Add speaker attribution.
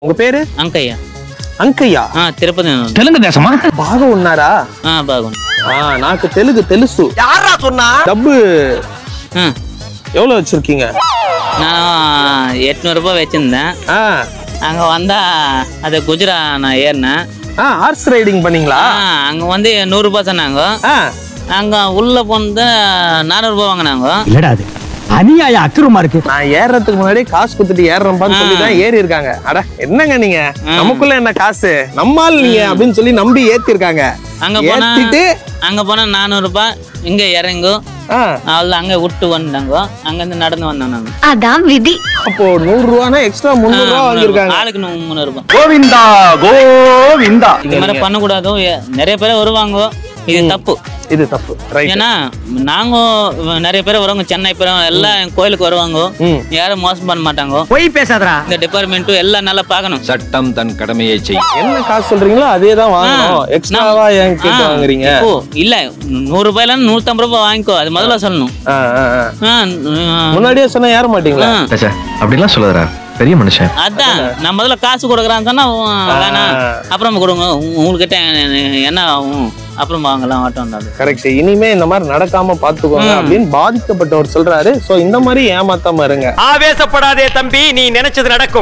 Speaker 1: உங்க పేరు
Speaker 2: అంకయ్య
Speaker 1: అంకయ్య
Speaker 2: తిరుపతి
Speaker 3: తెలుగు దేశమా
Speaker 1: బాగా ఉన్నారా
Speaker 2: బాగుంది
Speaker 1: నాకు తెలుగు తెలుసు யாரா சொன்னா டப்பு எவ்வளவு வச்சிருக்கீங்க
Speaker 2: நான் 800 ரூபாய் வச்சிருந்தேன் அங்க வந்தா அது குஜரா நான் ஏறினேன்
Speaker 1: ஹார்ஸ் ரைடிங் பண்ணீங்களா
Speaker 2: அங்க வந்து 100 ரூபாய் சொன்னாங்க அங்க உள்ள போனது 400 ரூபாய் வாங்கினாங்க
Speaker 3: இல்லடா அது அநியாய அக்கிரமா இருக்கு
Speaker 1: நான் ஏறறதுக்கு முன்னாடி காசு கொடுத்துட்டு ஏறறேன்பான்னு சொல்லி தான் ஏறி இருக்காங்க அட என்னங்க நீங்க நமக்குள்ள என்ன காசு நம்மால் நீங்க அப்படின்னு சொல்லி நம்பி ஏத்தி இருக்காங்க
Speaker 2: அங்க போனா 400 ரூபாய் இங்க இறங்கு அவ்வளவு அங்க விட்டு வந்தாங்க அங்க இருந்து நடந்து வந்தோம் நாங்க
Speaker 4: அதான் விதி
Speaker 1: அப்போ 100 ரூபானா எக்ஸ்ட்ரா 300 ரூபாய் வாங்கிருக்காங்க
Speaker 2: ஆளுக்கு 300 ரூபாய்
Speaker 3: கோவிந்தா கோவிந்தா
Speaker 2: இந்த மாதிரி பண்ண கூடாது நிறைய பேர் வருவாங்க இது தப்பு
Speaker 1: இது தப்பு
Speaker 2: ஏன்னா நாங்க நிறைய பேர் வருவாங்க சென்னை பேரும் எல்லாம் கோயிலுக்கு வருவாங்க யாரும் மோசம் பண்ண மாட்டாங்க
Speaker 3: போய் பேசாதடா
Speaker 2: இந்த டிபார்ட்மெண்ட் எல்லாம் நல்லா பார்க்கணும்
Speaker 5: சட்டம் தன் கடமையை செய்யும்
Speaker 1: என்ன காசு சொல்றீங்களோ அதே தான் வாங்கணும் எக்ஸ்ட்ராவா ஏன் கேட்டு வாங்குறீங்க
Speaker 2: இல்ல 100 ரூபாயில 150 ரூபாய் வாங்கிக்கோ அது முதல்ல சொல்லணும்
Speaker 1: முன்னாடியே சொன்னா ஏற மாட்டீங்களா
Speaker 5: அப்படிலாம் சொல்லாதடா பெரிய மனுஷன்
Speaker 2: அதான் நான் முதல்ல காசு கொடுக்குறான்னு சொன்னா வேணாம் அப்புறம் கொடுங்க உங்ககிட்ட என்ன ஆகும் அப்புறம் வாங்கலாம் ஆட்டம்
Speaker 1: கரெக்ட் இனிமே இந்த மாதிரி நடக்காம பாத்துக்கோங்க அப்படின்னு பாதிக்கப்பட்டவர் சொல்றாரு சோ இந்த மாதிரி ஏமாத்தாம இருங்க
Speaker 6: ஆவேசப்படாதே தம்பி நீ நினைச்சது நடக்கும்